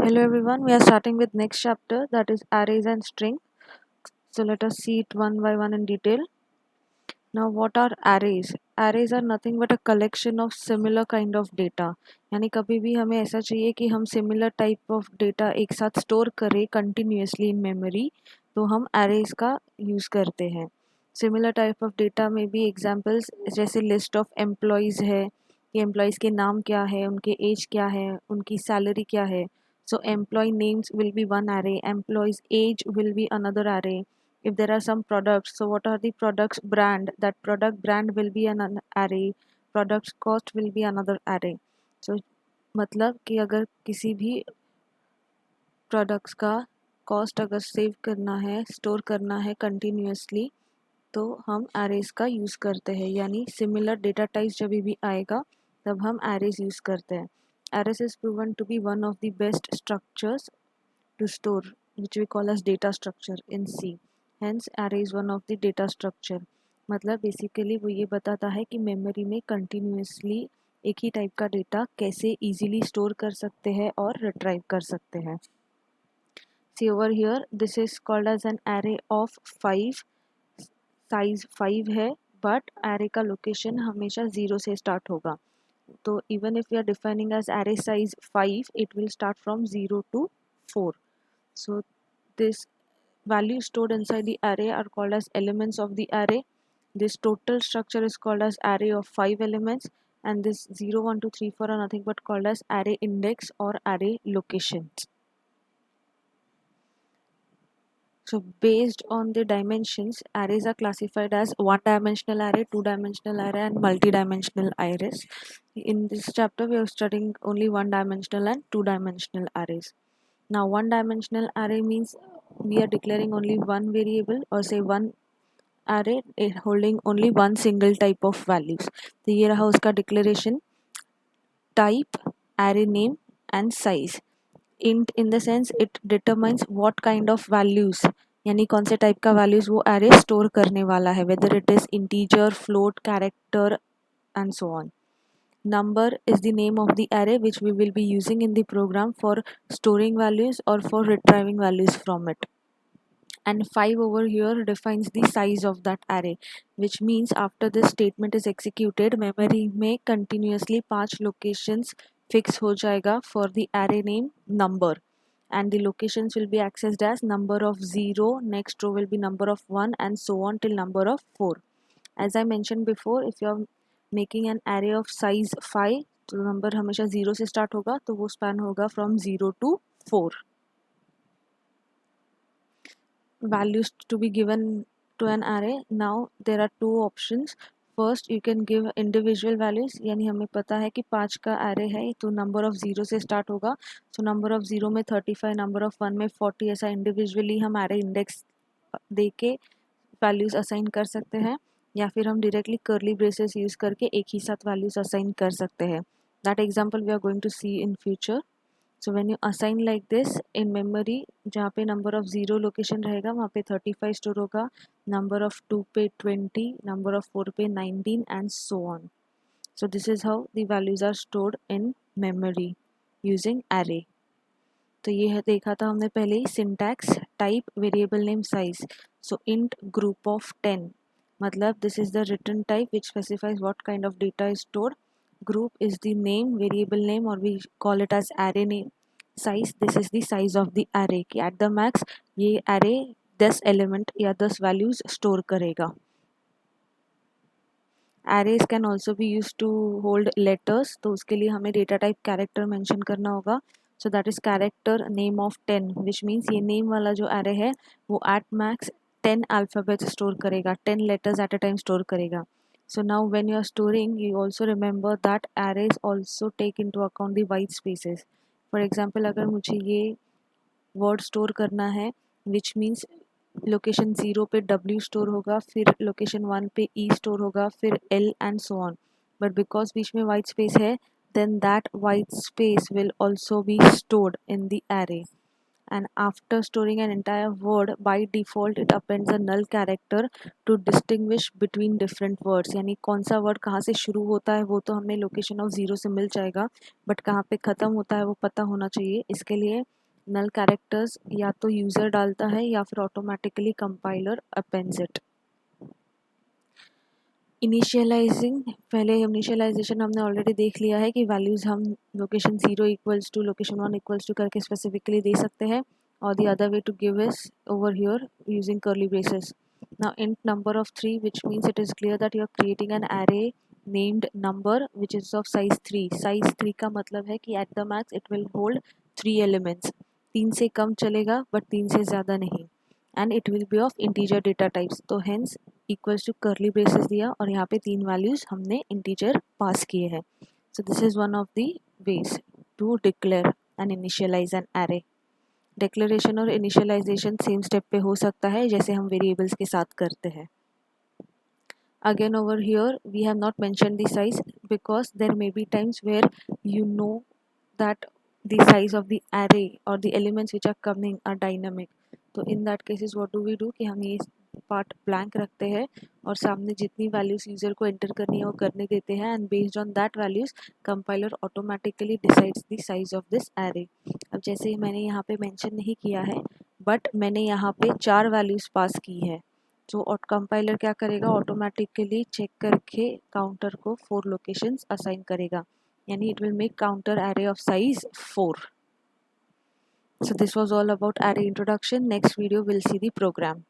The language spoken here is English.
Hello everyone, we are starting with next chapter, that is arrays and string. So let us see it one by one in detail. Now what are arrays? Arrays are nothing but a collection of similar kind of data. यानी कभी भी हमें ऐसा चाहिए कि हम similar type of data एक साथ store करें continuously in memory, तो हम arrays का use करते हैं. Similar type of data में भी examples जैसे list of employees है कि employees के नाम क्या है, उनके age क्या है, उनकी salary क्या है. So employee names will be one array, employees age will be another array. If there are some products, so what are the products brand, that product brand will be an array, products cost will be another array. So मतलब कि अगर किसी भी products का cost अगर save करना है, store करना है continuously, तो हम arrays का use करते हैं. यानी similar data types जब भी आएगा तब हम arrays use करते हैं. Arrays is proven to be one of the best structures to store, which we call as data structure in C. Hence array is one of the data structure. मतलब basically वो ये बताता है कि memory में continuously एक ही type का data कैसे इजीली स्टोर कर सकते हैं और रिट्राइव कर सकते हैं. See over here, this is called as an array of 5. Size 5 है बट array का लोकेशन हमेशा 0 से स्टार्ट होगा. तो even if we are defining as array size 5, it will start from 0 to 4. So this values stored inside the array are called as elements of the array. This total structure is called as array of 5 elements, and this 0, 1, 2, 3, 4 are nothing but called as array index or array locations. So based on the dimensions, arrays are classified as one-dimensional array, two-dimensional array, and multi-dimensional arrays. In this chapter, we are studying only one-dimensional and two-dimensional arrays. Now one-dimensional array means we are declaring only one variable, or say one array holding only one single type of values. तो ये रहा उसका declaration, type, array name and size. Int in the sense it determines what kind of values, यानी कौन से type का values वो array store करने वाला है, whether it is integer, float, character and so on. Number is the name of the array which we will be using in the program for storing values or for retrieving values from it. And 5 over here defines the size of that array, which means after this statement is executed, memory में continuously 5 locations fix हो जाएगा for the array name number, and the locations will be accessed as number of 0, next row will be number of 1 and so on till number of 4. As I mentioned before, if you are making an array of size 5, तो number हमेशा 0 से start होगा, तो वो span होगा from 0 to 4. Values to be given to an array. Now there are two options. First you can give individual values, यानी हमें पता है कि 5 का array है तो number of 0 से start होगा, so number of 0 में 35, number of 1 में 40, ऐसा individually हम array index दे के values assign कर सकते हैं, या फिर हम directly curly braces use करके एक ही साथ values assign कर सकते हैं. That example we are going to see in future. So when you assign like this in memory, जहाँ पे number of 0 location रहेगा वहाँ पे 35 store होगा, number of 2 पे 20, number of 4 पे 19 and so on. So this is how the values are stored in memory using array. तो ये है देखा था हमने पहले ही syntax, type, variable name, size. So int group of 10 मतलब this is the return type which specifies what kind of data is stored. Group is the name, variable name, or we call it as array name. Size, this is the size of the array कि at the max ये array 10 element या 10 values store करेगा. Arrays can also be used to hold letters, तो उसके लिए हमें data type character mention करना होगा. So that is character name of 10, which means ये name वाला जो array है वो at max 10 alphabets store करेगा, 10 letters at a time store करेगा. So now when you are storing, you also remember that arrays also take into account the white spaces. For example, अगर मुझे ये word store करना है, which means location 0 पे W store होगा, फिर location 1 पे E स्टोर होगा, फिर L and so on. But because बीच में वाइट स्पेस है, then that white space will also be stored in the array. And after storing an entire word, by default it appends a null character to distinguish between different words. यानी कौन सा word कहाँ से शुरू होता है वो तो हमें लोकेशन ऑफ 0 से मिल जाएगा, बट कहाँ पे ख़त्म होता है वो पता होना चाहिए. इसके लिए नल कैरेक्टर्स या तो यूज़र डालता है या फिर automatically compiler appends it. Initialising, पहले इनिशियलाइजेशन हमने ऑलरेडी देख लिया है कि वैल्यूज़ हम location 0 equals to location 1 equals to करके स्पेसिफिकली दे सकते हैं, और the other way to give is over here using curly braces. Now int number of 3, which means it is clear that you are creating an array named number which is of size 3. Size 3 का मतलब है कि at the max it will hold 3 elements. 3 से कम चलेगा but 3 से ज़्यादा नहीं, and it will be of integer data types. तो hence equals to curly braces दिया और यहाँ पे 3 वैल्यूज़ हमने इंटीजर पास किए हैं. So this is one of the ways to declare and initialise an array. Declaration और इनिशियलाइजेशन सेम स्टेप पे हो सकता है जैसे हम वेरिएबल्स के साथ करते हैं. Again over here we have not mentioned the size because there may be times where you know that the size of the array or the elements which are coming are dynamic. तो in that cases what do we do कि हम ये part blank रखते हैं और सामने जितनी values user को एंटर करनी है वो करने देते हैं, and based on that values compiler automatically decides the size of this array. अब जैसे मैंने यहाँ पे मेंशन नहीं किया है बट मैंने यहाँ पे 4 वैल्यूज पास की है, तो कंपाइलर क्या करेगा, ऑटोमेटिकली चेक करके काउंटर को 4 लोकेशंस असाइन करेगा, यानी it will make counter array of size 4. So this was all about array introduction. Next video we'll see the program.